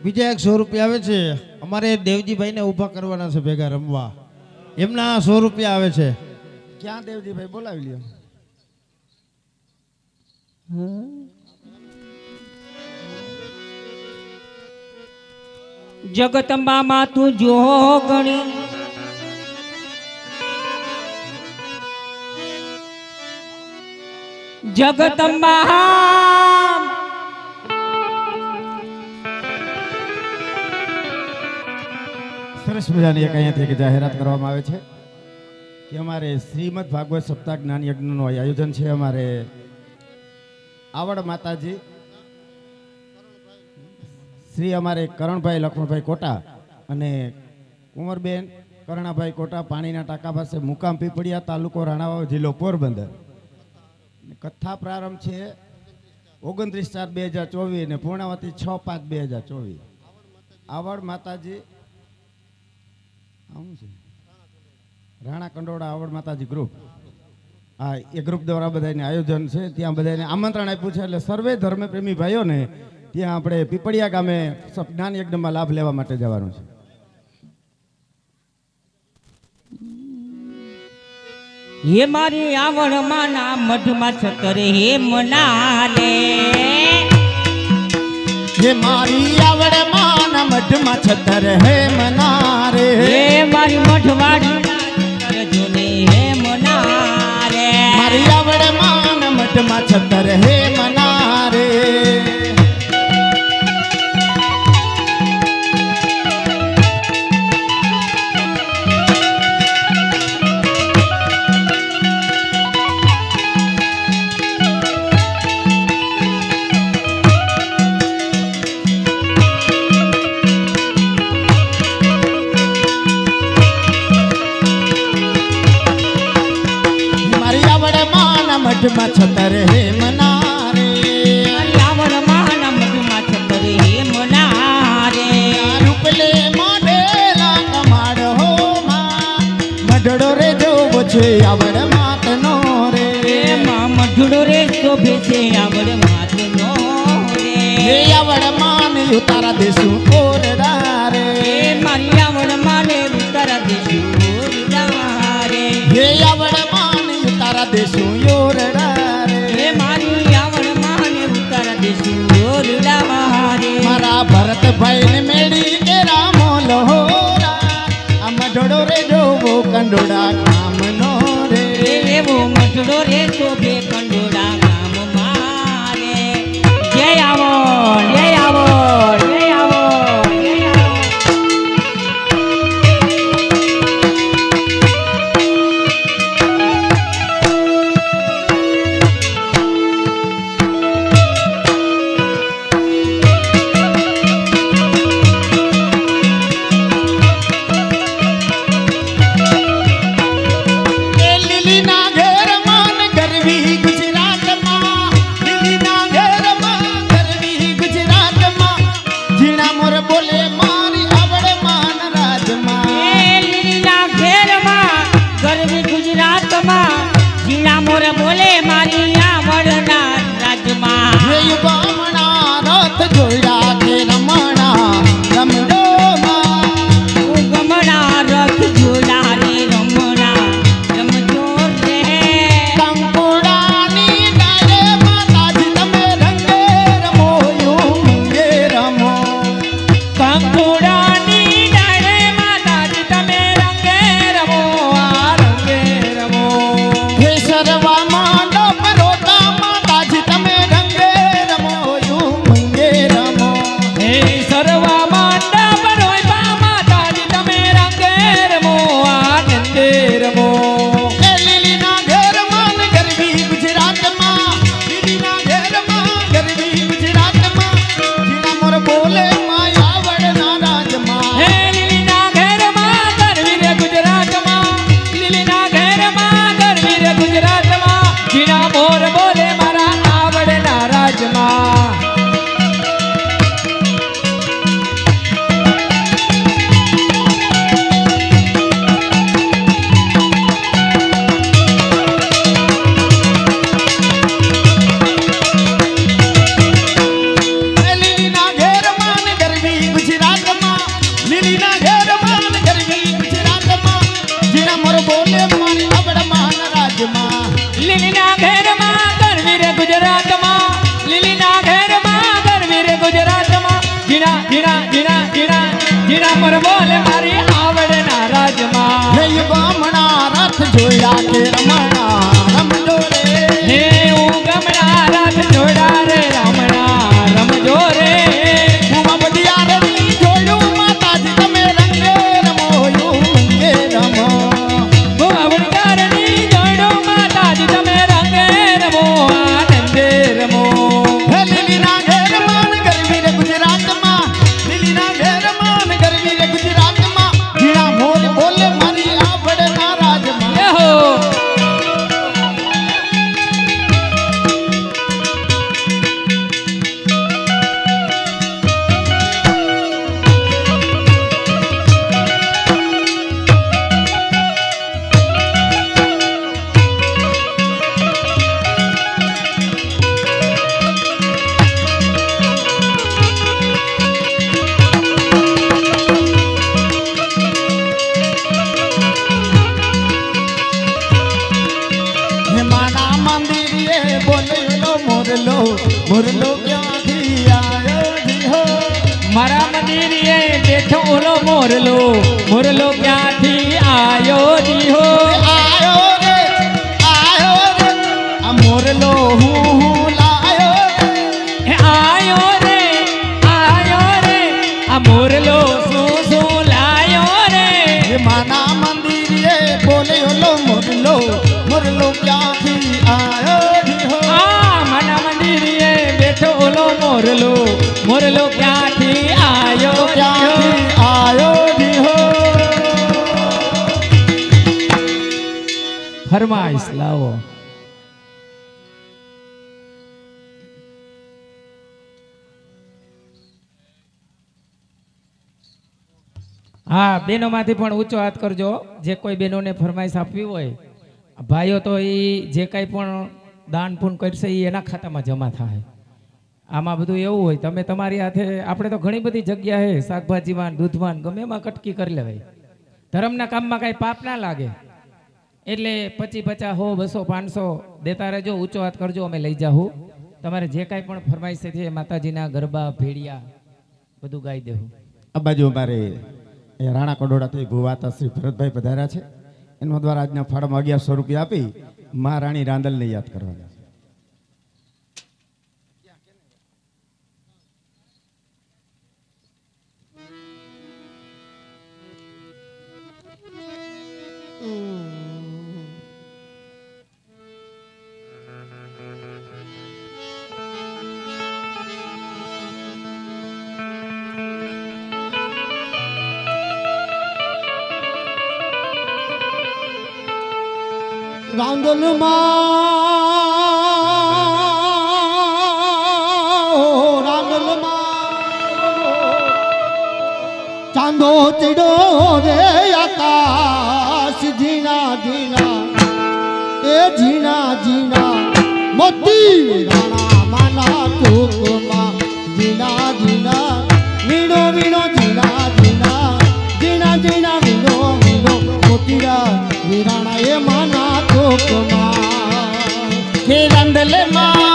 બીજા 100 રૂપિયા આવે છે અમારે દેવજીભાઈને ઊભા કરવાના છે ભેગા રમવા એમના 100 રૂપિયા આવે છે ક્યાં દેવજીભાઈ બોલાવી લ્યો જગતંબામાં તું જોગણી જગતંબા સરસ મજાની એક અહીંયાથી એક જાહેરાત કરવામાં આવે છે કે અમારે શ્રીમદ ભાગવત સપ્તાહ જ્ઞાન યજ્ઞનું આયોજન છે અમારે આવડ માતાજી શ્રી અમારે કરણભાઈ લક્ષ્મણભાઈ કોટા અને કુંવરબેન કરણાભાઈ કોટા પાણીના ટાંકા પાસે મુકામ પીપળિયા તાલુકો રાણાવાવ જિલ્લો પોરબંદર કથા પ્રારંભ છે 29/4/2024 અને પૂર્ણાવતી 6/5/2024 આવડ માતાજી રાણા કંડોળા આવડ માતાજી ગ્રુપ હા એ ગ્રુપ દ્વારા બધાને આયોજન છે ત્યાં બધાને આમંત્રણ આપ્યું છે એટલે સર્વે ધર્મપ્રેમી ભાઈઓને ત્યાં આપણે પીપળિયા ગામે જ્ઞાન યજ્ઞમાં લાભ લેવા માટે જવાનું છે હે મારી આવડ માના મઢમાં છતર હે મનાલે હે મારી આવડ માના મઢમાં છતર હે મનારે હે મારી મઢવાડી જોને હે મનારે મારી આવડ માના મઢમાં છતર હે મનારે મઢમાં છતર હે મનારે આવડ માના મઢમાં છતર હે મનારે રૂપલે મોઢેલા કમાડ હો માં મઢડો રે જોવો છે આવડ માતનો રે માં મઢડો રે શોભે છે આવડ માતનો રે હે આવડ માન ઉતારા દેશું ઓરડા રે મારી આવડ માને ઉતારા દેશું ઓરડા રે હે આવડ માન ઉતારા દેશું ભરતભાઈ ને મેળી કે રામો લોહોરા આ મઢડો રે જોવો કંડોળા ગામનો રે એવો મઢડો રે શોભે કંડોળા ગામ મારે જય આવો જય આવો જય આવો જીણા પર બોલે મારી આવડે ના રાજમાં હે બામણા રથ જોયા કે રમણા રમજો રે હે હું ગમણા રથ જોડા રે રમણા રમજો રે હું બડિયા રે જોયું માતાજી તમે રંગે રમો રંગે રમો હું આવડકારની જોડો માતાજી તમે રંગે રમો આનંદે રમો હે લીલીના ઘેર માન ગરવી રે ગુજરાતમાં લીલીના ઘેર માન ગરવી રે ગુજરાતમાં જીણા મોર બોલે મારી આવડે ના રાજમાં યહો હે માના મંદિરે બોલેલો મોરલો મોરલો ક્યાંથી આયો જી હો મારા મંદિરે બેઠો ઓલો મોરલો મોરલો ક્યાંથી આયો જી હો આયો રે આ મોરલો હું લાયો હે આયો રે આ મોરલો શું લાયો રે હે માના મંદિરે બોલેલો મોરલો મોરલો ક્યાંથી આયો જી હો આ મારા મંદિરે બેઠો ઓલો મોરલો મોરલો ક્યાંથી આયો ક્યાંથી આયો જી હો ફરમાઈશ લાવો હા બહેનોમાંથી પણ ઊંચો હાથ કરજો જે કોઈ બહેનોને ફરમાઈશ આપવી હોય ભાઈઓ તો એ જે કાંઈ પણ દાન પૂન કરશે એ એના ખાતામાં જમા થાય આમાં બધું એવું હોય તમે તમારી હાથે આપણે તો ઘણી બધી જગ્યાએ શાકભાજીમાં દૂધમાં ગમે એમાં કટકી કરી લેવાય ધર્મના કામમાં કાંઈ પાપ ના લાગે એટલે 25 50 100 200 500 દેતા રહેજો ઊંચો હાથ કરજો અમે લઈ જાઉં તમારે જે કાંઈ પણ ફરમાઈશ છે માતાજીના ગરબા ભેડિયા બધું ગાઈ દેવું આ બાજુ અમારે રાણા કડોડાથી ભુવાતા શ્રી ભરતભાઈ પધાર્યા છે એનો દ્વારા આજના ફાળામાં 1100 રૂપિયા આપી મહારાણી રાંદલને યાદ કરવાના છે ચાંદો ચડો રે આકાશ ઝીણા ઝીણા એ ઝીણા ઝીણા મોતી રાણા માના ચોકમાં ઝીણા ઝીણા વીણો વીણો ઝીણા ઝીણા ઝીણા ઝીણા વીણો વીણો મોતીરા વીરાણા એ માના ચોકમાં હે રાંદલમાં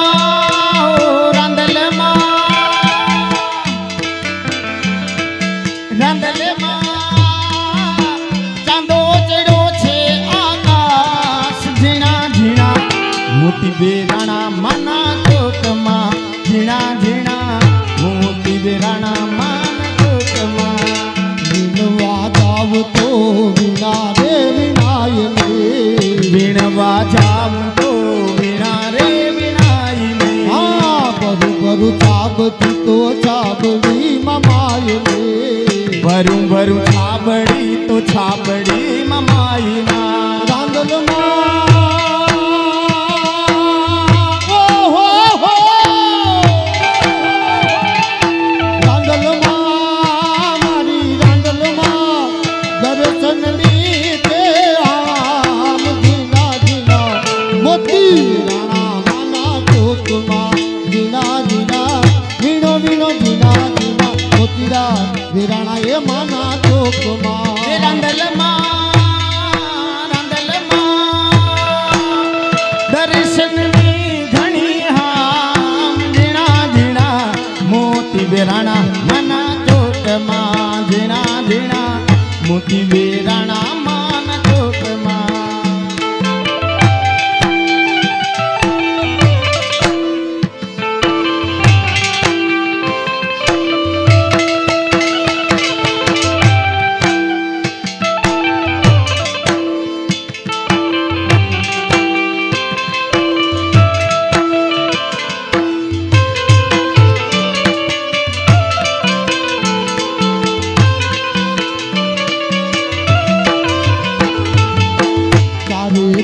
ચાંદો ચડ્યો છે આકાશ ઝીણા ઝીણા મોતી બેરાણા માના ચોકમાં ઝીણા ઝીણા મોતી બેરાણા માના ચોકમાં વીણવા જાવ તો વીણા રે વીણાય ને વીણવા જામ તો વીણા રે વીણાઈ ને હા બરુ બરુ ચાબતી તો ચાબડી મમાય ને ભરું ભરું છાબડી તો છાબડી મમાઈ ના રાંદલમાં ઓહો હો રાંદલમાં મારી રાંદલમાં દર્શન લીધે આમ ઝીણા ઝીણા મોતી રાણા માના ચોકમાં ઝીણા ઝીણા વીણો વીણો ઝીણા ઝીણા મોતીરા વીરાણા એ માના ચોકમાં રાંદલમાં દર્શનની ઘણી હામ ઝીણા ઝીણા મોતી બેરાણા માના ચોકમાં ઝીણા ઝીણા મોતી બેરાણા માન ચોકમાં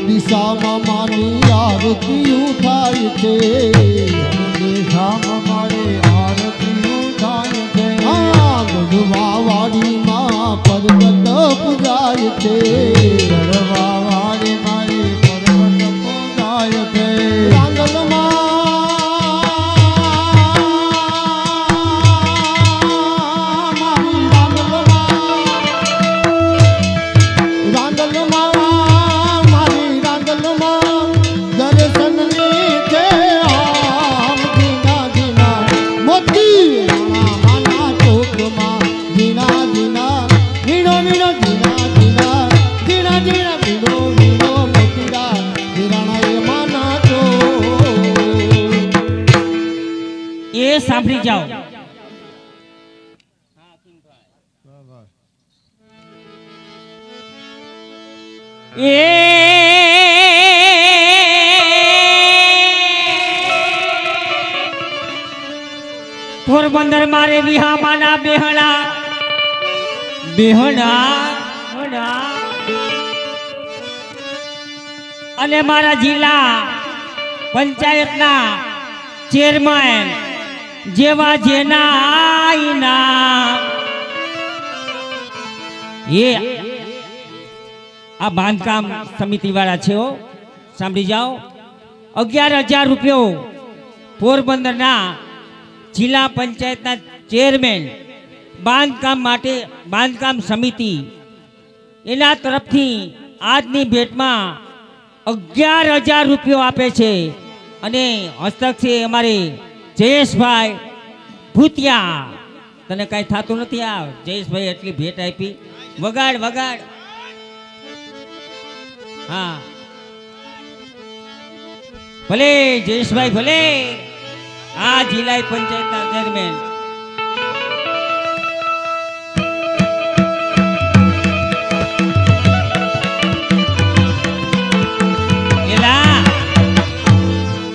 દિશામાં માની આરતીયું થાય છે દિશામાં મારી આરતીયું થાય છે ગઢવા વાડીમાં પર્વત પૂજાય છે ગઢવા વાડી મારી પર્વત પૂજાય છે એ સાંભળી જાઓ. એ પોરબંદર મારે વિહામાના બેહણા બેહણા અને મારા જિલ્લા પંચાયતના ચેરમેન જેવા જેના આઈના એ આ બાંધકામ સમિતિ વાળા છે. સાંભળી જાઓ. 11,000 રૂપિયો પોરબંદરના જિલ્લા પંચાયતના ચેરમેન બાંધકામ માટે બાંધકામ સમિતિ એના તરફથી આજની ભેટમાં 11,000 રૂપિયો આપે છે. અને હસ્તક છે અમારે જયેશભાઈ ભૂતિયા. તને કાંઈ થતું નથી? આ જયેશભાઈ એટલી ભેટ આપી. વગાડ વગાડ. હા ભલે જયેશભાઈ ભલે. આ જિલ્લા પંચાયતના ચેરમેન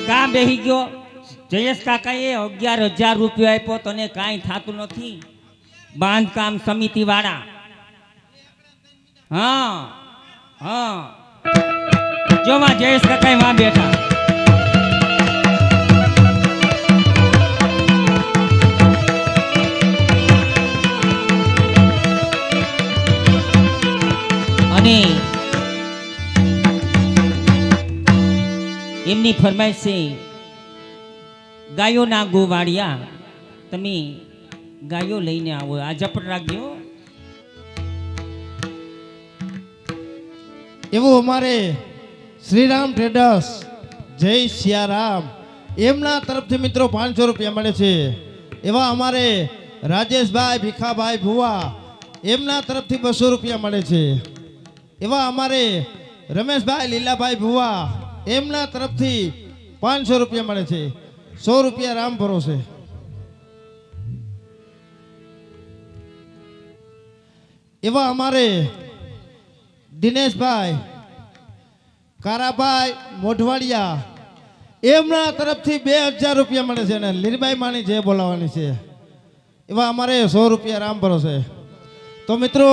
કામ બેહી ગયો. જયેશ કાકાએ 11,000 રૂપિયા આપ્યો. તને કાંઈ થતું નથી? બાંધકામ સમિતિ વાળા. હા હા જો માં જયેશ કાકા માં બેઠા. અને એમની ફરમાઈશ છે ગાયોના ગોવાળિયા. તમે ગાયો લઈને આવો. આ ઝપટ રાખજો. એવું અમારે શ્રીરામ ટ્રેડર્સ જય સિયારામ એમના તરફથી મિત્રો 500 રૂપિયા મળે છે. એવા અમારે રાજેશભાઈ ભીખાભાઈ ભુવા એમના તરફથી 200 રૂપિયા મળે છે. એવા અમારે રમેશભાઈ લીલાભાઈ ભુવા એમના તરફથી 500 રૂપિયા મળે છે. 100 રૂપિયા રામ ભરોસે. એવા અમારે દિનેશભાઈ કારાભાઈ મોઢવાડિયા એમના તરફથી 2,000 રૂપિયા મળે છે. અને લીરબાઈ માની જે બોલાવવાની છે. એવા અમારે 100 રૂપિયા રામ ભરોસે. તો મિત્રો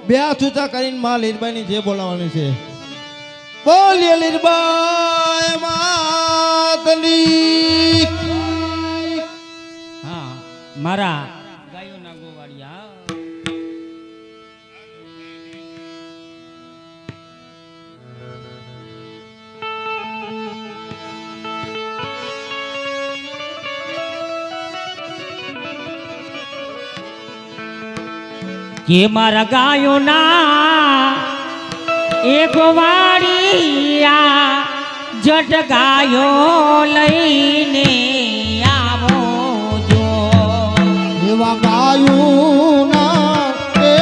2 હાથ ઊંચા કરીને માં લીરબાઈની જે બોલાવવાની છે. બોલીએ લીરબાઈ માતની. હા મારા ગાયોના ગોવાળિયા. કે મારા ગાયોના એક વાડિયા જટ ગાયો લઈને આવો જો. એવા ગાયુના એ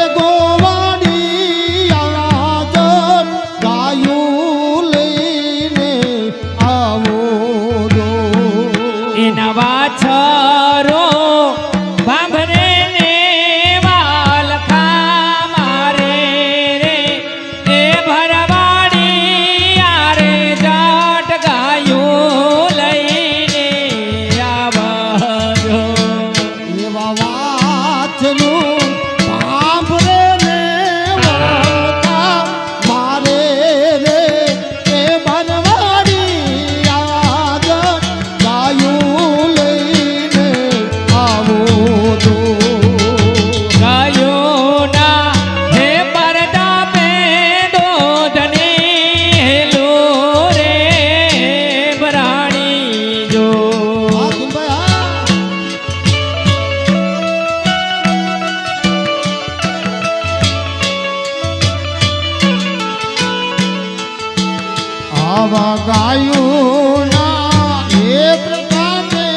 આવા ગાયું ના એક કામે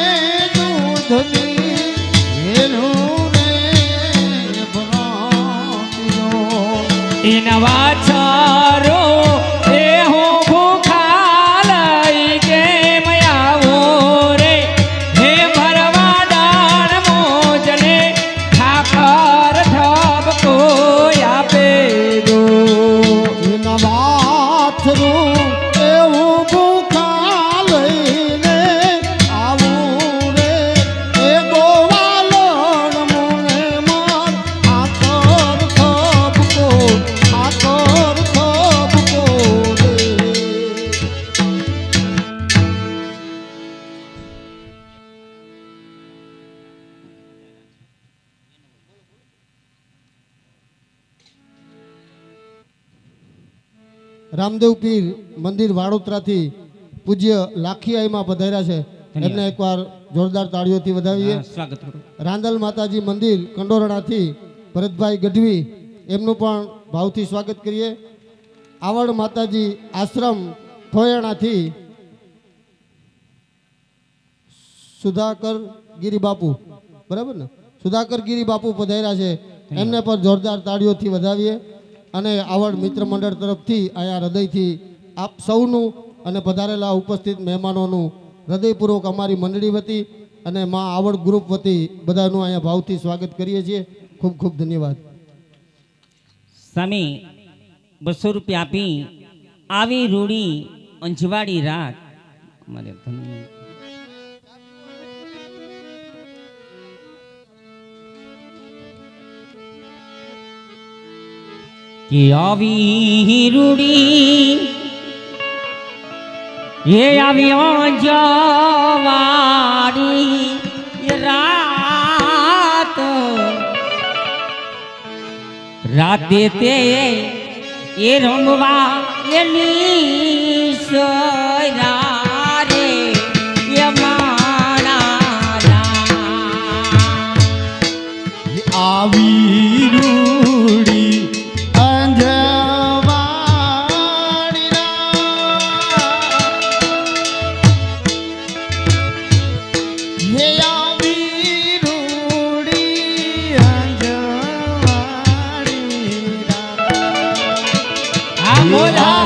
દૂધની એનું રે ભરાતીઓ. એના વાછારો એ હું ભૂખા લઈ કેમ આવું રે હે ભરવા દાણ મોજને ઠાકર ઠપકો આપે દો. એના વાથરું એવું ભૂખા લઈને આવું રે એ ગોવાલણ મને માર આકર થપકો રે. રામદેવ પીર મંદિર વાડોદરાથી પૂજ્ય લાખીઆઈમાં પધાર્યા છે. એમને એકવાર જોરદાર તાળીઓથી વધાવીએ. સ્વાગત કરો. રાંદલ માતાજી મંદિર કંડોરણાથી ભરતભાઈ ગઢવી એમનું પણ ભાવથી સ્વાગત કરીએ. આવડ માતાજી આશ્રમ થોયાણાથી સુધાકર ગિરી બાપુ, બરાબર ને, સુધાકર ગિરી બાપુ પધાર્યા છે. એમને પણ જોરદાર તાળીઓથી વધાવીએ. અને આવડ મિત્ર મંડળ તરફથી અહીંયા હૃદયથી આપ સૌનું અને પધારેલા ઉપસ્થિત મહેમાનોનું હૃદયપૂર્વક અમારી મંડળી વતી અને મા આવડ ગ્રુપ વતી બધાનું અહીંયા ભાવથી સ્વાગત કરીએ છીએ. ખૂબ ખૂબ ધન્યવાદ. સ્વામી 200 રૂપિયા આપી આવી રૂડી અંજવાડી રાત અમારે ધન્ય. કે આવી રૂડી એ આવી અંજવાડી રાત રાતે તે એ રમવા એની સરા રે એ મારા આવી રૂડી અંજવાડી હે આવી રૂડી અંજવાડી આ બોલા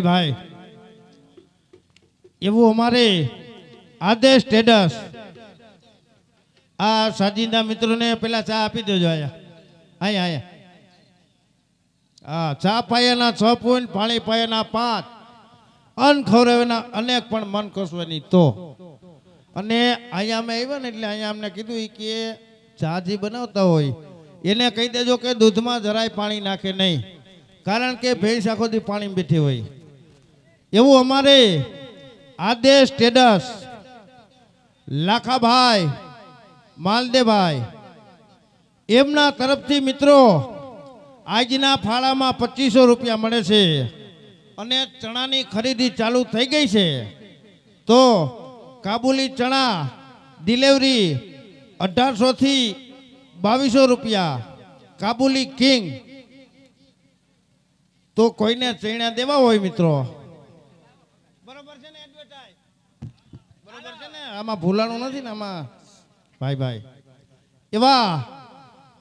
ભાઈ એવું અમારે આદેશ સ્ટેટસ આ સાજીના મિત્રોને પેલા ચા આપી દેજો અહીંયા હા ચા પાયાના 6 પોઈન્ટ પાણી પાયાના 5 અન્ન ખવડાવેના અનેક પણ મન કસવાની તો અને અહીંયા અમે આવ્યા ને એટલે અહીંયા અમને કીધું કે ચા જે બનાવતા હોય એને કહી દેજો કે દૂધમાં જરાય પાણી નાખે નહીં, કારણ કે ભેંસ આખો દી પાણી બેઠી હોય. એવું અમારે આદેશ સ્ટેટસ લાખાભાઈ માલદેભાઈ એમના તરફથી મિત્રો આજના ફાળામાં 2500 રૂપિયા મળે છે અને ચણાની ખરીદી ચાલુ થઈ ગઈ છે. તો કાબુલી ચણા ડિલિવરી 1800 થી 2200 રૂપિયા. કાબુલી કિંગ તો કોઈને ચણા દેવા હોય મિત્રો, બરોબર છે ને એડવર્ટાઈઝ બરોબર છે ને, આમાં ભૂલાણું નથી ને આમાં ભાઈ એવા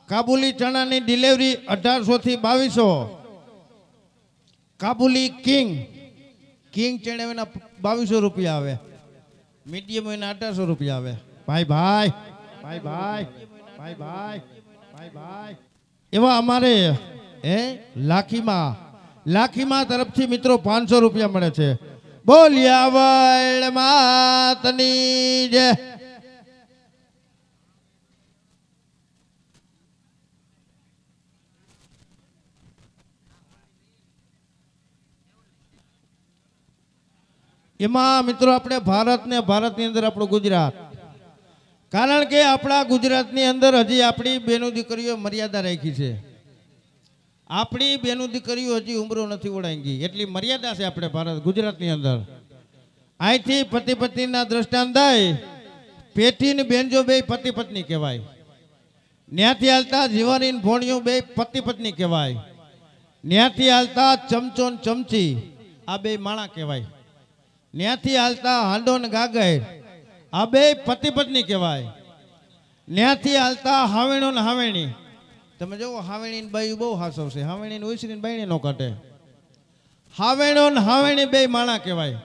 કાબુલી ચણાની ડિલિવરી 1800 થી 2200. કાબુલી કિંગ ચણા એના 2200 રૂપિયા આવે, મીડિયમ એના 1800 રૂપિયા આવે. ભાઈ એવા અમારે લાખીમાં તરફથી મિત્રો 500 રૂપિયા મળે છે. બોલ્યા વળ માતની જય. એમાં મિત્રો આપણે ભારતની અંદર આપણું ગુજરાત, કારણ કે આપણા ગુજરાતની અંદર હજી આપણી બેનો દીકરીઓ મર્યાદા રાખી છે. આપણી બેનો દીકરીઓ હજી ઉંમરો નથી ઓળાંગી એટલી મર્યાદા છે આપણે ભારત ગુજરાતની અંદર. અહીંથી પતિ પત્નીના દ્રષ્ટાંત થાય, પેટી ને બેનજો બે પતિ પત્ની કહેવાય. ન્યાથી હાલતા જીવાની ભોણિયો બે પતિ પત્ની કહેવાય. ન્યાથી હાલતા ચમચો ને ચમચી આ બે માણા કહેવાય. ન્યાથી હાલતા હાંડો ને ગાગર આ બે પતિ પત્ની કહેવાય. ન્યાથી હાલતા હાવેણો ને હાવેણી, તમે જોવો હાવેણી ને બાઈ બહુ હાસવ છે, હાવેણી ને ઉછરી ને બાઈને નો કાઢે. હાવેણો ને હાવેણી બે માણા કહેવાય.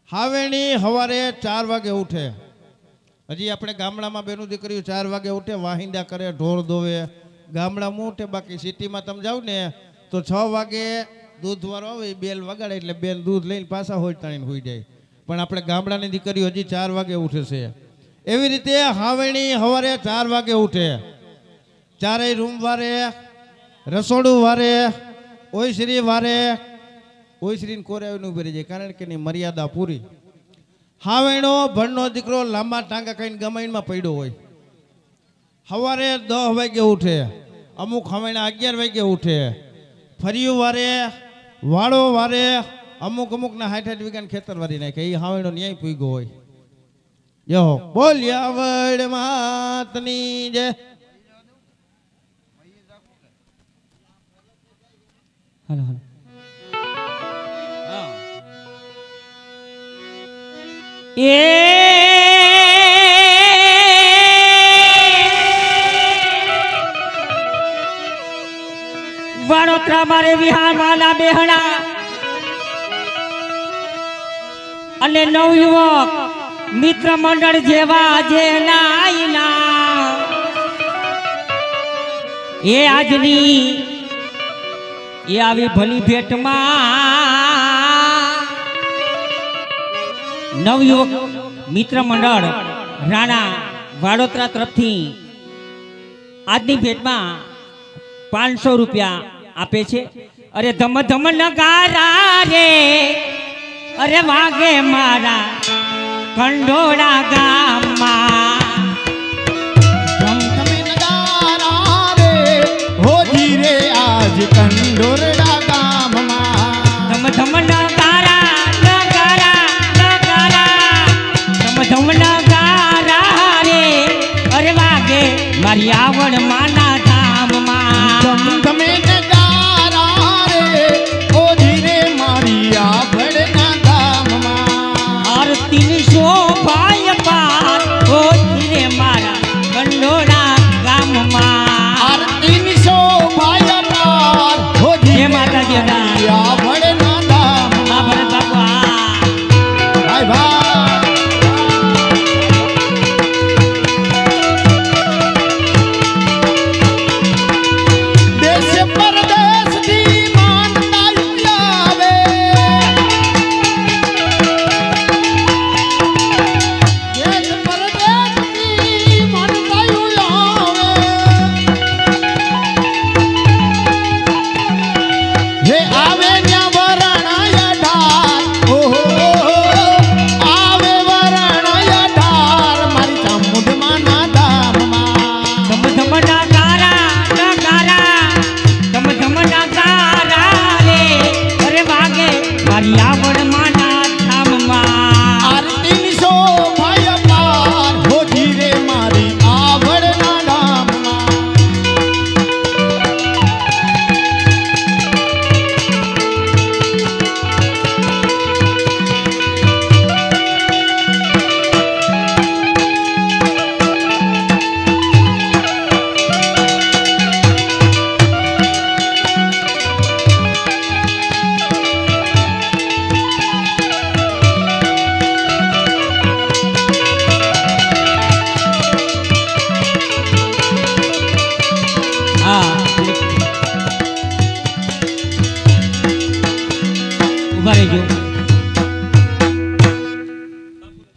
હાવેણી સવારે 4 વાગે ઉઠે. હજી આપણે ગામડામાં બેનું દીકરીઓ 4 વાગે ઉઠે, વાહિંદા કરે, ઢોર દોવે, ગામડામાં ઉઠે. બાકી સિટીમાં તમે જાવ ને તો 6 વાગે દૂધવાળો આવે, બેલ વગાડે એટલે બેન દૂધ લઈને પાછા હોય તાણીને હોઈ જાય. પણ આપણે ગામડાની દીકરીઓ હજી 4 વાગે ઉઠે છે. એવી રીતે હાવેણી સવારે 4 વાગે ઉઠે, ચારેય રૂમ વારે, રસોડું વારે, ઓયશ્રી વારે. ઓયશ્રીને કોરે આવીને ઉભી રહી જાય, કારણ કે એની મર્યાદા પૂરી. હાવેણો ભણનો દીકરો લાંબા ટાંગા કહીને ગમાઈનમાં પડ્યો હોય, સવારે 10 વાગે ઉઠે. અમુક હાવેણા 11 વાગે ઉઠે. ફરિયું વારે, વાળો વારે, અમુકના 60 વીઘાને ખેતર વારી નાખે. એ હાવેણો ન્યાય પૂગ્યો હોય. યો બોલ્યા વડ માતની જય. વડોદરા મારે વિહારવાલા બેહણા અને નવયુવક મિત્ર મંડળ જેવા જેના એ આજની એ આવી ભલી ભેટમાં નવયુવક મિત્ર મંડળ રાણા વાડોદરા તરફથી આજની ભેટમાં 500 રૂપિયા આપે છે. અરે ધમ ધમ નગારા રે, અરે વાગે મારા કંડોળા ગામમાં. ધમધમે નગારા રે, હોજી રે આજ કંડોરડા ગામમાં. ધમ ધમ નગારા નગારા નગારા, ધમ ધમ નગારા રે, અરે વાગે મારી આવડ માના ધામમાં. ધમધમે નગારા રે, હોજી રે મારી આવડના ગામમાં. આરતી શોભાય પાર હોજી રે મારા કંડોળા ગામમાં. આરતી શોભાય પાર હોજી રે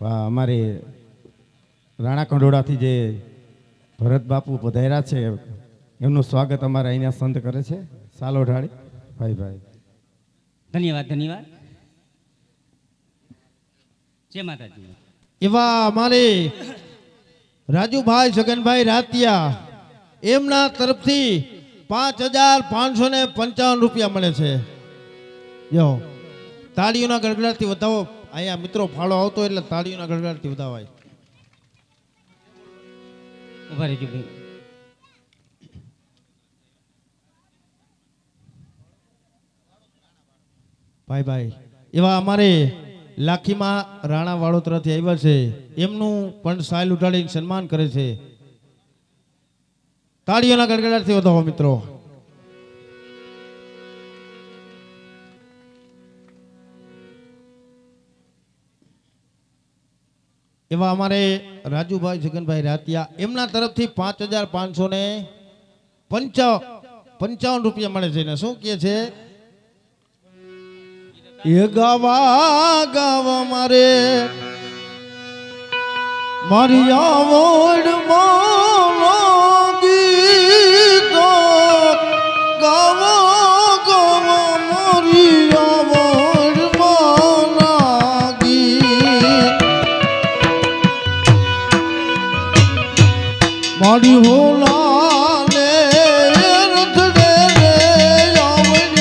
અમારે રાણા કંડોળાથી જે ભરત બાપુ પધાર્યા છે એમનું સ્વાગત અમારા અહીંયા સંત કરે છે. સાલો ઢાળી ભાઈ. ધન્યવાદ ધન્યવાદ. જય માતાજી. એવા અમારે રાજુભાઈ છગનભાઈ રાતિયા એમના તરફથી 5,555 રૂપિયા મળે છે. જો તાળીઓના ગડગડાટથી વધાવો. અહીંયા મિત્રો ફાળો આવતો એટલે તાળીઓના ગડગડાટથી વધાવાય. ઉભા રહેજો ભાઈ. ભાઈ એવા અમારે લાખીમાં રાણા વાળોતરાથી આવ્યા છે એમનું પણ સાયલ ઉઠાડીને સન્માન કરે છે. તાળીઓના ગડગડાટથી વધાવો મિત્રો. એવા અમારે રાજુભાઈ છગનભાઈ રાતિયા એમના તરફથી 5,555 રૂપિયા મળે છે. ને શું કહે છે? એ ગાવા મારે મારી આવડ ગીતો ગાવા મારી આવડ ગીત મારી હોલા ને રથડે રે આવડ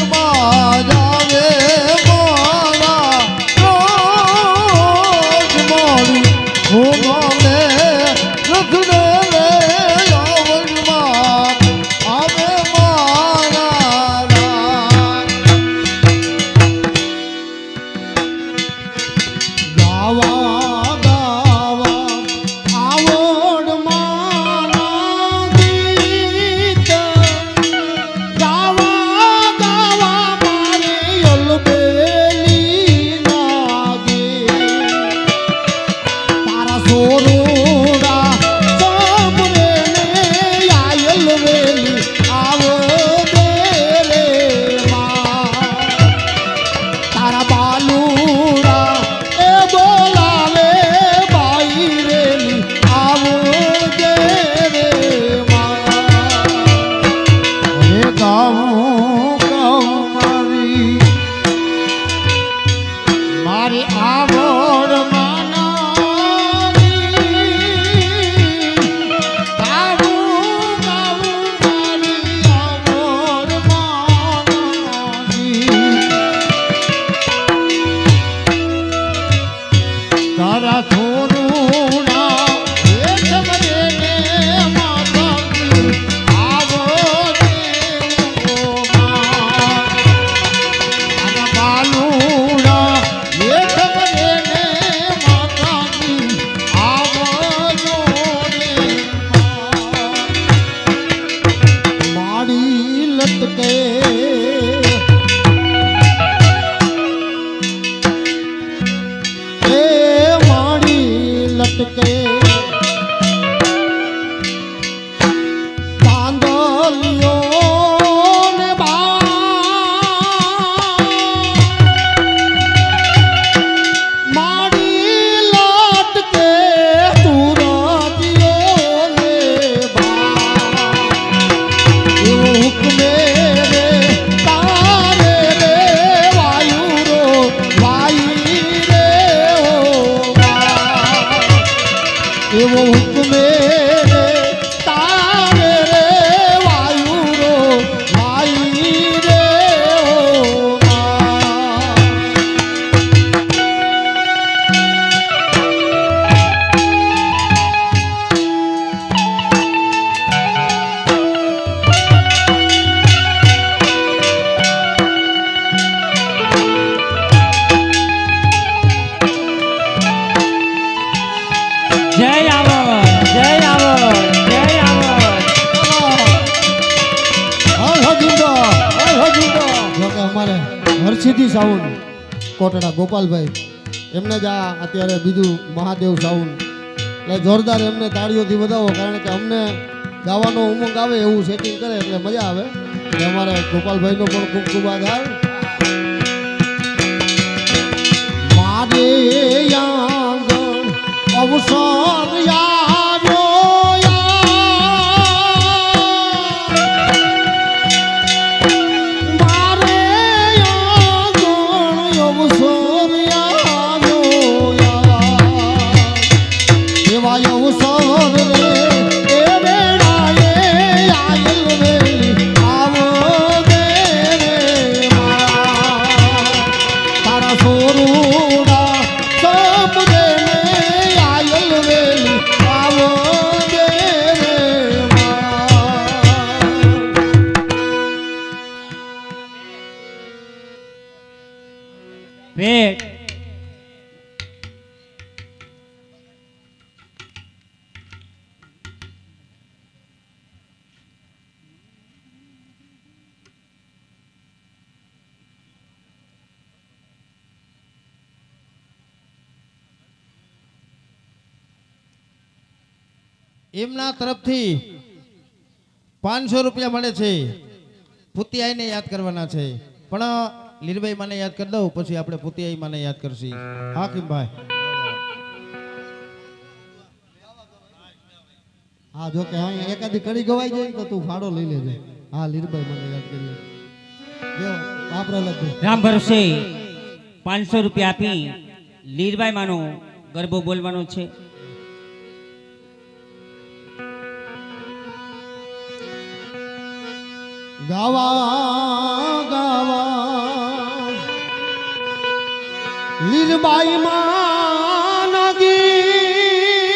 જાવે હરસિદ્ધિ સાઉન્ડ કોટડા ગોપાલભાઈ એમને જ આ અત્યારે બીજું મહાદેવ સાઉન્ડ એટલે જોરદાર એમને તાળીઓથી વધાવો, કારણ કે અમને ગાવાનો ઉમંગ આવે એવું સેટિંગ કરે એટલે મજા આવે. એટલે અમારે ગોપાલભાઈનો પણ ખૂબ ખૂબ આભાર. મારે આંગણ એમના તરફથી 500 રૂપિયા મળે છે. પુતિયાઈને યાદ કરવાના છે, પણ લીરભાઈ મને યાદ કરી દઉં, પછી આપણે પુતિયાઈ મને યાદ કરશી. હાકીમભાઈ, હા જો કે અહીંયા એકાદી કડી ગવાઈ જાય તો તું ફાળો લઈ લેજે. હા લીરભાઈ મને યાદ કરી જો આપણે લખો રામ ભરોસે 500 રૂપિયા આપી લીરબાઈ માનો ગરબો બોલવાનો છે. ગાવા ગાવા લીરબાઈ માં ગીત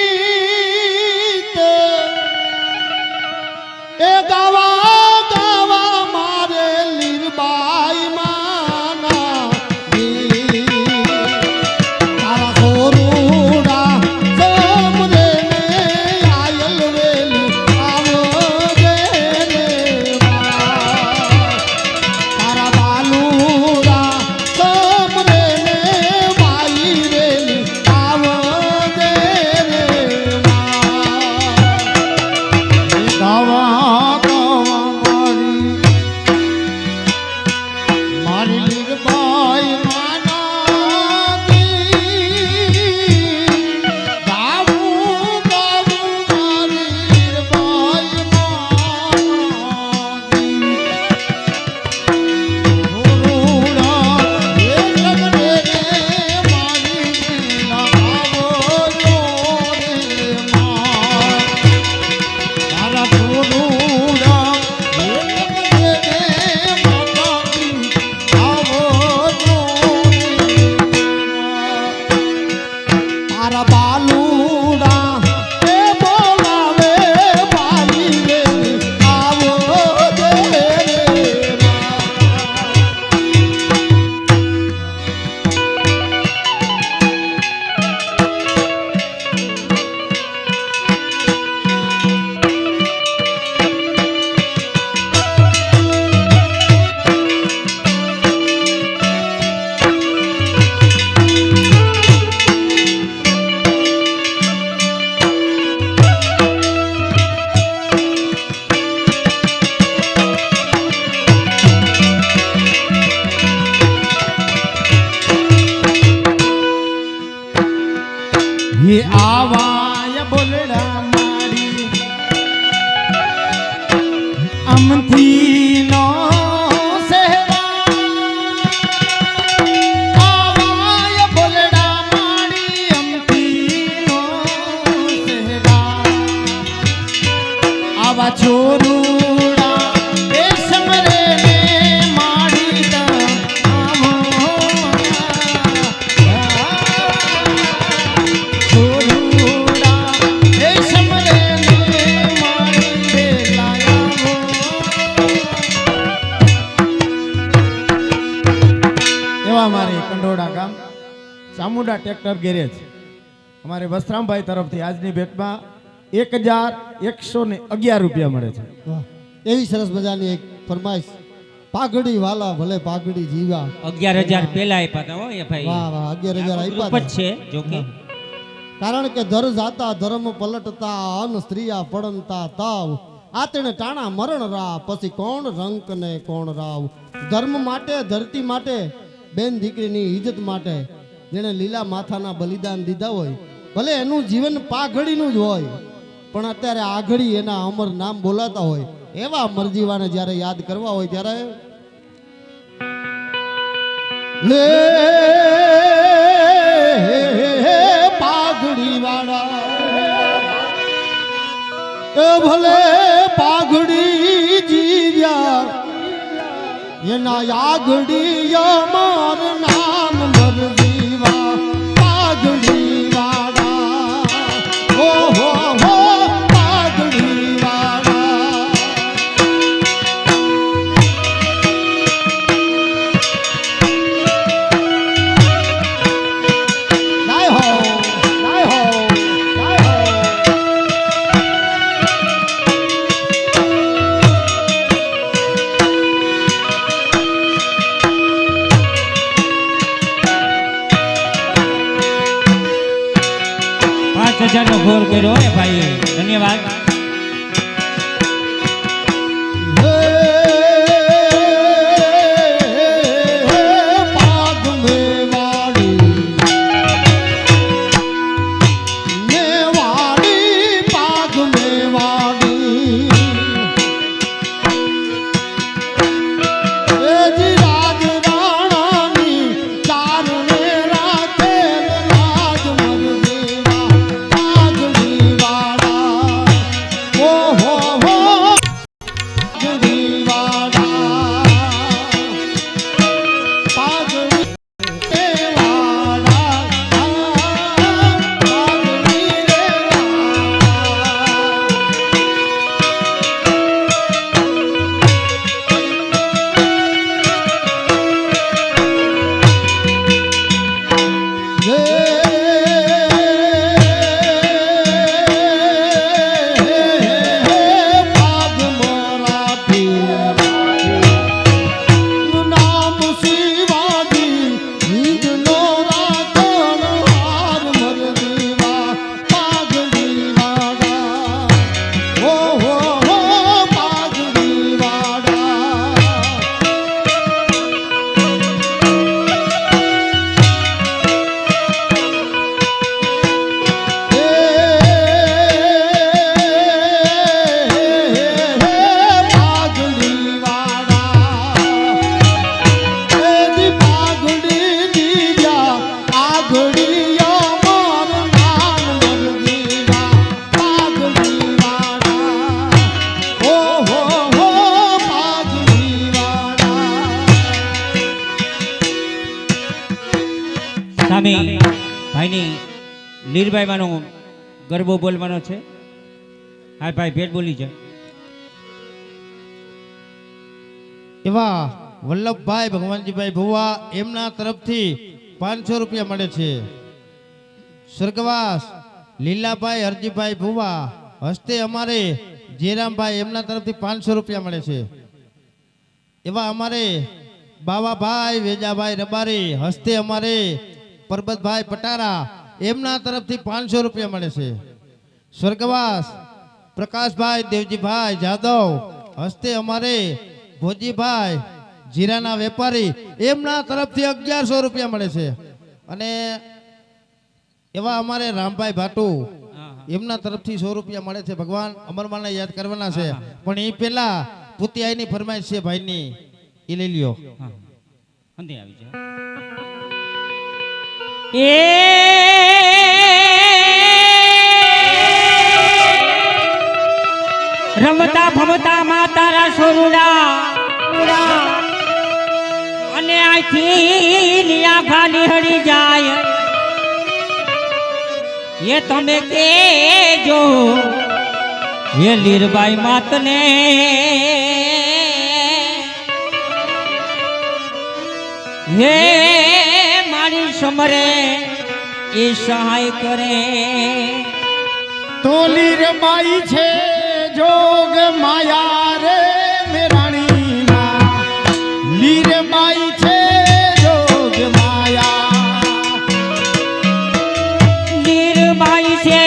એ ગાવા ગાવા મારે લીરબાઈ માં તારા સોરુડા સમરે ને આયલ વેલી આવો રે રે તારા બાલુડા સમરે ને માઈ વેલી આવો રે રે ગાવા ગાવા મારી લીરબાઈ માના ગાવું ગાવું મારી લીરબાઈ તારા બાલુડા એ બોલાવે મારી વેલી આવો દે ये आवाय बोलड़ा मारी अमथी नो सहरा आवाय बोलड़ा मारी अमथी नो सहरा आवा छोरूड़ा ए समरे ने मारी दा आવો એવા મારે કંડોડા ગામ ચામુંડા ટ્રેક્ટર ગેરેજ અમારે વસ્ત્રામભાઈ તરફથી આજની ભેટમાં 1111 રૂપિયા મળે છે. વાહ એવી સરસ મજાની એક ફરમાઈશ પાઘડી વાલા ભલે પાઘડી જીવા 11,000 પહેલા આપ્યા હતા હો એ ભાઈ. વાહ વાહ 11,000 આપ્યા ગ્રુપ જ હતા. છે જોકે. કારણ કે ધર જાતા ધર્મ પલટતા અન સ્ત્રીયા પડનતા તાવ આતણે ટાણા મરણ રા પછી કોણ રંક ને કોણ રાવ. ધર્મ માટે ધરતી માટે બેન દીકરીની ઇજ્જત માટે જેણે લીલા માથાના બલિદાન દીધા હોય ભલે એનું જીવન પાઘડીનું જ હોય પણ અત્યારે આઘડી એના અમર નામ બોલાતા હોય એવા મરજીવાને જ્યારે યાદ કરવા હોય ત્યારે લે પાઘડી વાળા એ ભલે પાઘડી જીવ્યા એના આગડી અમાર નામ મરજીવા પાઘડી વાળા ઓ હો હો પાઘડી વાળા નાય હો નાય હો નાય હો 50,000 નો ઘોર કર્યો હે ભાઈ, ધન્યવાદ. પાગ મેવાડી પાગ મેવાડી એજી રાજ રાણાની ચારણે રાખે રાજ મરદેવા પાઘડી વાળા ઓહો હો પાઘડી વાળા પાઘડી વાળા પાઘડી રે પાગ મોરા નામ શિવાજી હિંદનો રાખણ હાર મરદેવા પાઘડી વાળા ઓહો હો પાઘડી વાળા પાઘડી વાળા એજી પાઘડી દીવ્યા આઘડીયો મોર નામ મરદેવા પાઘડી વાળા ઓહો હો પાઘડી વાળા સામે ભાઈની લીરબાઈ માનો ગરબો બોલવાનો છે. હા ભાઈ, ભેટ બોલી છે. એવા વલ્લભભાઈ ભગવાનજીભાઈ ભુવા એમના તરફથી 500 રૂપિયા મળે છે. સ્વર્ગવાસ લીલાભાઈ હરજીભાઈ ભુવા હસ્તે અમારે જયરામભાઈ એમના તરફથી 500 રૂપિયા મળે છે. એવા અમારે બાવાભાઈ વેજાભાઈ રબારી હસ્તે અમારે પરબતભાઈ પટારા એમના તરફથી 500 રૂપિયા મળે છે. સ્વર્ગવાસ પ્રકાશભાઈ દેવજીભાઈ જાદવ હસ્તે અમારે ભોજીભાઈ જીરાના વેપારી એમના તરફથી 1100 રૂપિયા મળે છે. અને એવા અમારે રામભાઈ ભાટુ એમના તરફથી 100 રૂપિયા મળે છે. ભગવાન અમરમાને યાદ કરવાના છે, પણ એ પેલા પુતિયાની ફરમાઈશ છે ભાઈની, એ લઈ લ્યો. હા, અંતે આવી જાય. રમતા ભમતા માં તારા સોરુડા અને આથી લિયા ખાલી હળી જાય એ તમે કેજો એ લીરબાઈ માતને હે મારી સમરે એ સહાય કરે. તો લીરબાઈ છે જોગ માયા રે મેરાણી ના, લીરબાઈ છે જોગ માયા, લીરબાઈ છે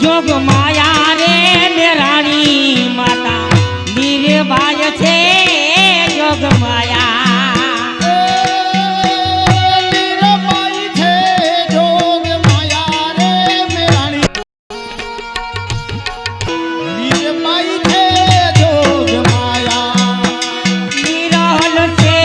જોગ માયા રે મેરાણી માતા, લીરબાઈ છે જોગ માયા. લીરબાઈ છે જોગ માયા રે મેરાણી, લીરબાઈ છે જોગ માયા, નિરહલ છે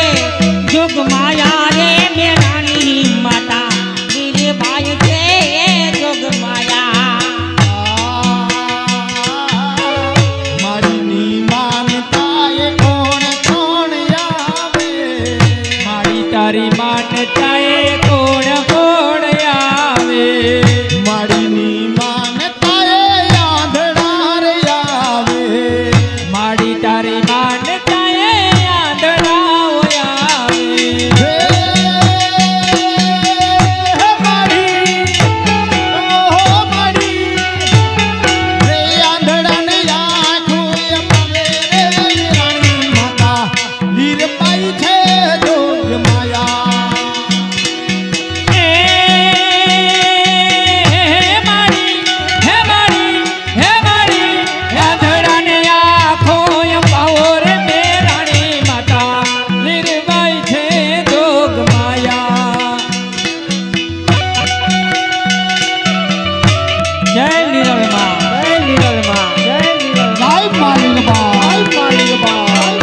જય લીલમાં જય લીલમાં જય લીલમાં જય મા લીલબાઈ જય મા લીલબાઈ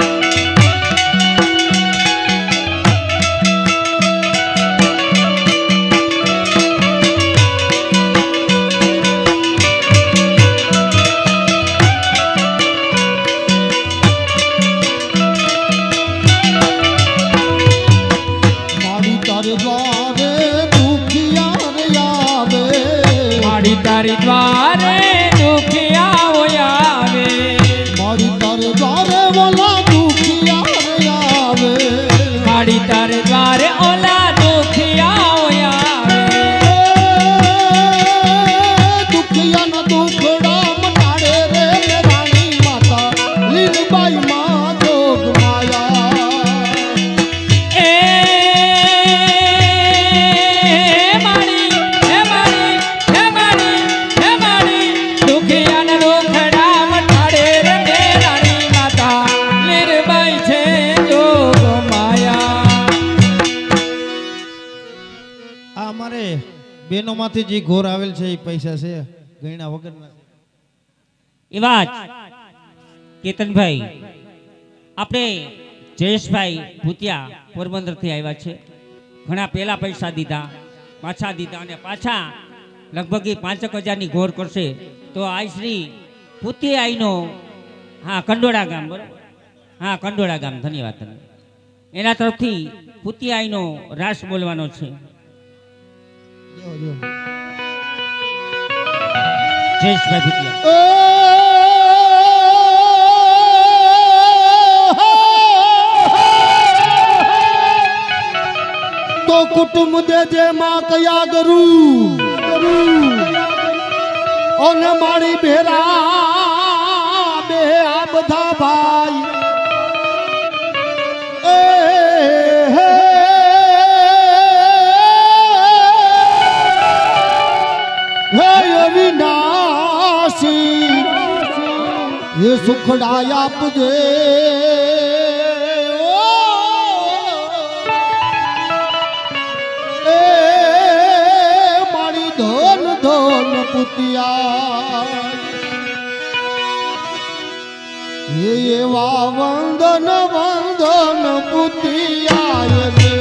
મારી તારે દ્વારે દુખિયા રે આવે મારી તારી દ્વારે દુખિયાઓ આવે મારી તારે દ્વારે ઓલા દુખિયા રે આવે મારી તારે દ્વારે ઓલા દુખિયાઓ આવે દુખિયાના દુખડા મટાડે રે રાણી માતા લીલબાઈ માં જોગ માયા એ મારી હે મારી હે મારી હે મારી દુખિયાના દુખડા મટાડે રે રાણી માતા લીલબાઈ છે જોગ માયા આ અમારે બહેનોમાંથી જે ઘોર આવેલ છે એ પૈસા છે ગયણા વગરના છે. એ વાત કેતનભાઈ આપણે જયેશભાઈ ભૂતિયા પોરબંદરથી આવ્યા છે. ઘણા પહેલા પૈસા દીધા, પાછા દીધા અને પાછા લગભગ એ 5,000ની ઘોર કરશે. તો આ શ્રી ભૂતિયાઈનો હા કંડોળા ગામ બરોબર, હા કંડોળા ગામ, ધન્યવાદ તમને. એના તરફથી ભૂતિયાઈનો રાસ બોલવાનો છે. જો જો જયેશભાઈ ભૂતિયા તો કુટુંબ દેજે માં કયા કરું અને મારી ભેરા બે આ બધા ભાઈ એ હે અવિનાશી એ સુખડાય આપજે એ મારી ધન ધન પુતિયા એ એવા વંદન વંદન પુતિયા રે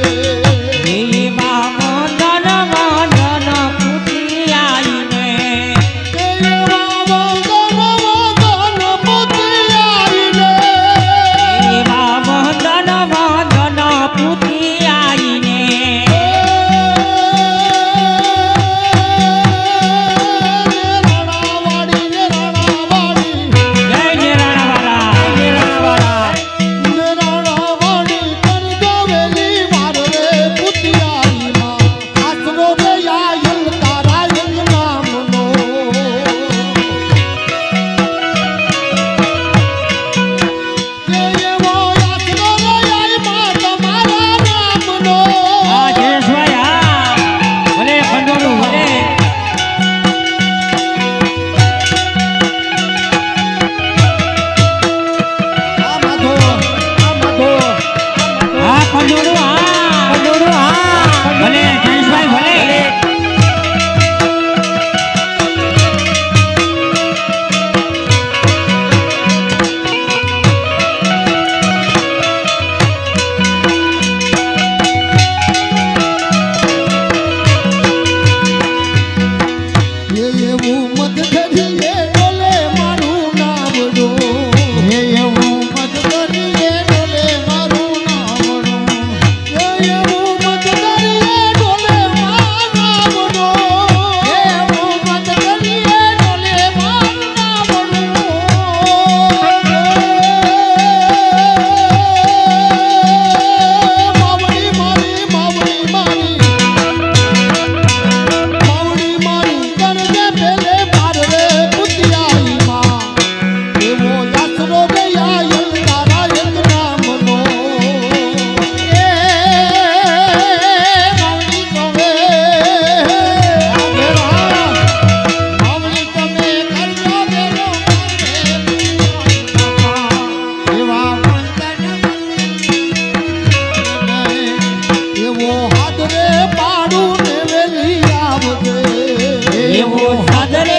એવો હાદરે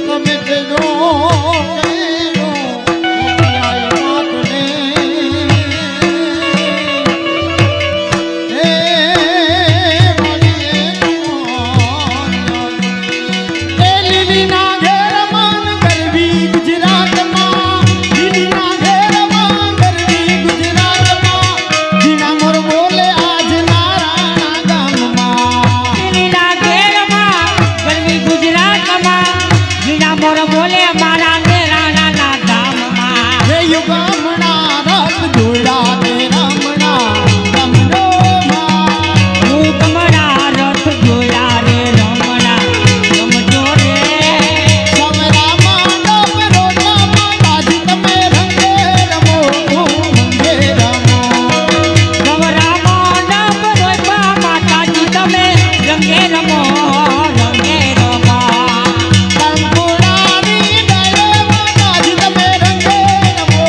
તમે કેજો કેજો આય માતને એ એ લીલીના ઘેરમાં ગરવી ગુજરાતમાં, લીલીના ઘેરમાં ગરવી ગુજરાતમાં, જીણા મોર બોલે આજ નારાયણા ગામમાં. લીલા ઘેરમાં ગરવી ગુજરાતમાં જીણા મોર બોલે મારા ઘેરાના ધામમાં. હે યુગામણા રથ જોડા તે રમણા રમણોમાં. હું તમારા રથ જોયા રે રમણા રમજો રે. સમરામાં ડબ રોટામાં બાજી તમે રંગે રમો મંગે રમો. ગવરામાં ડબ રોપા માતાજી તમે રંગે રમો રંગે રમો. કંકુડાની ડાળમાં બાજી તમે રંગે રમો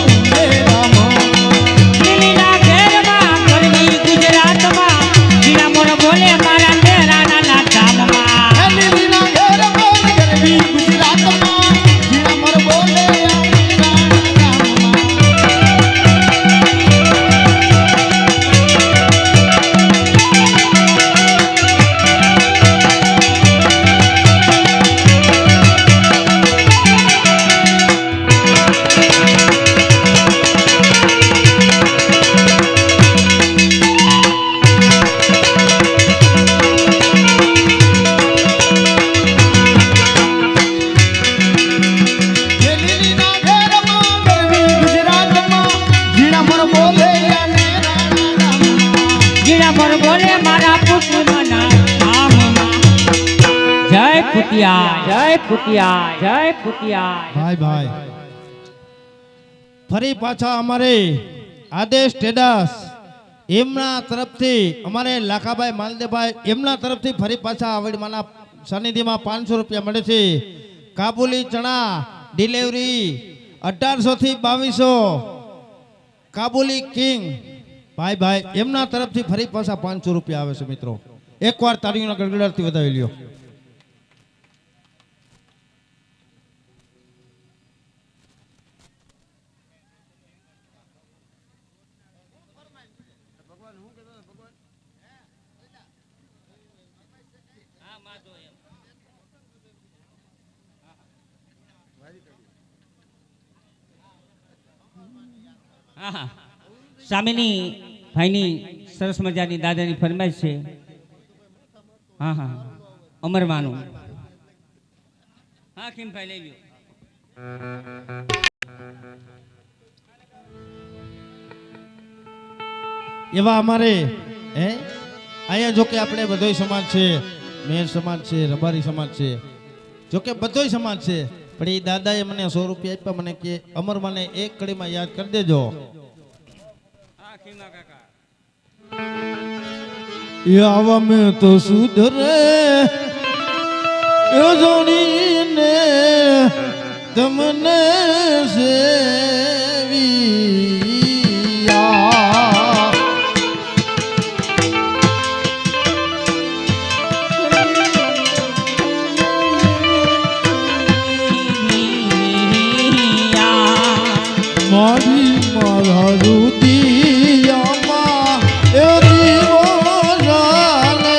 મંગે રમો. લીલીના ઘેરમાં ગરવી ગુજરાતમાં જીણા મોર બોલે મારા ઘેરાના ધામમાં. હે લીલીના ઘેરમાં ગરવી ગુજરાતમાં, જીણા મોર બોલે આજ નારાયણા ગામમાં. હે લીલીના ઘેરમાં ગરવી ગુજરાતમાં, જીણા મોર બોલે આજ નારાયણા ગામમાં. જીણા મોર બોલે મારા પુત્રના ધામમાં. જય પુતિયા જય પુતિયા જય પુતિયા. ભાઈ ભાઈ ફરી પાછા અમારે આદેશ ટેડસ એમના તરફથી અમારે લાખાભાઈ માલદેભાઈ એમના તરફથી ફરી પાછા આવડમાના સાનિધ્યમાં 500 રૂપિયા મળે છે. કાબુલી ચણા ડિલિવરી 1800 થી 2200 કાબુલી કિંગ ભાઈ ભાઈ એમના તરફથી ફરી પાછા 500 રૂપિયા આવે છે મિત્રો. એકવાર તાળીઓના ગડગડાટથી વધાવી લ્યો. હા સામેની ભાઈની સરસ મજાની દાદાની ફરમાઈશ છે. હા હા અમરવાનું. હા કિમભાઈ લઈ લ્યો. એવા અમારે હે અહીંયા જો કે આપણે બધોય સમાજ છે, મેર સમાજ છે, રબારી સમાજ છે, જો કે બધોય સમાજ છે, પણ એ દાદાએ મને 100 રૂપિયા આપ્યા. મને કે અમર મને એક કડીમાં યાદ કરી દેજો. હા કિમા કાકા. આવા મેં તો સુધરે એ જોડીને તમને સેવિયા. મારી મારા રુદિયામાં એ દીવો જાને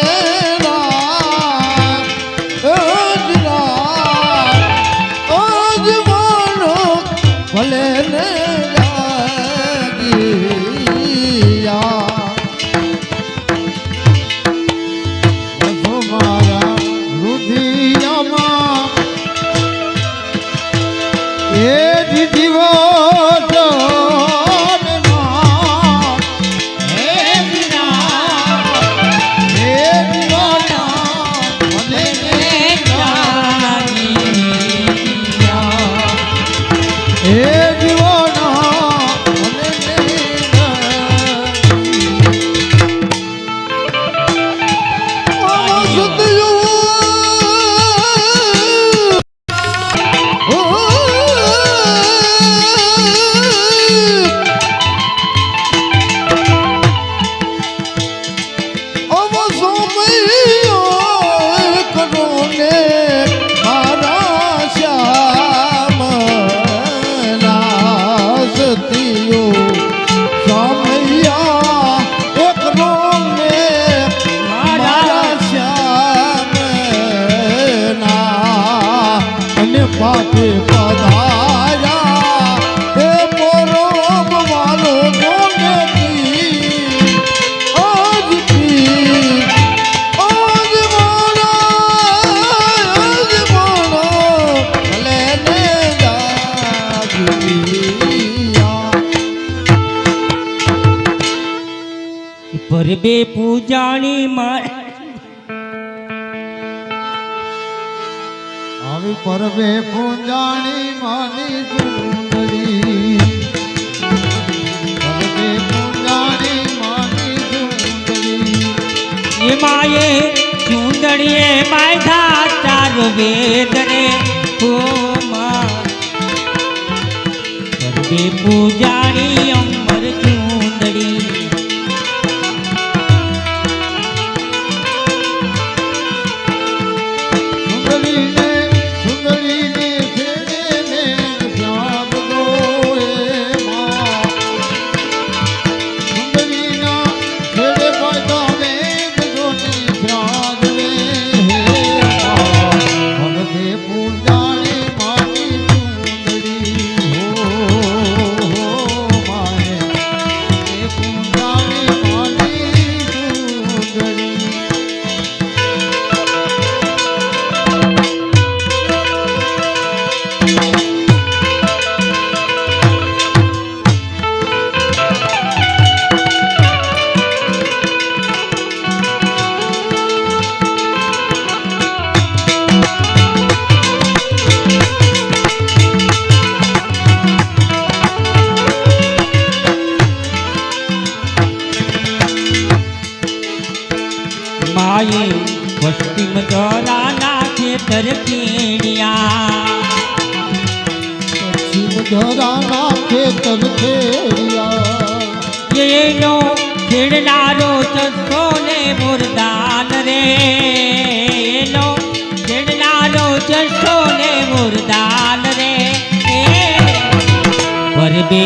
રાત અજ માનો ભલે ને જાય. પાકે પધાર્યા એ પોરોબ વાલો જોગેતી આજથી આજ માણો ભલે ને જાગીયા પરબે પૂજાણી માં આવી પરબે પૂંજાણી માની સુંદરી પરબે પૂંજાણી માની સુંદરી એમાએ ચૂંદડીએ બાંધા ચાર વેદ રે ઓ માં પરબે પૂજાણી અમર ચૂંદડી સુંદરીને સુંદરીને છેડે શ્યામ દો એ માં સુંદરીના છેડે બાંધા વેદ જોની શ્યામ રે હે માં પરબે પૂંજાણી માની સુંદરી હો માને એ પૂંજાણી માની સુંદરી માએ પશ્ચિમ દરાના ખેતર કેણિયા પશ્ચિમ ધરાના ખેતર ખેડિયા એનો ખેડનારો ચસ્સો ને મુરદાન રે એનો ખેડનારો ચસ્સો ને મુરદાન રે પરબે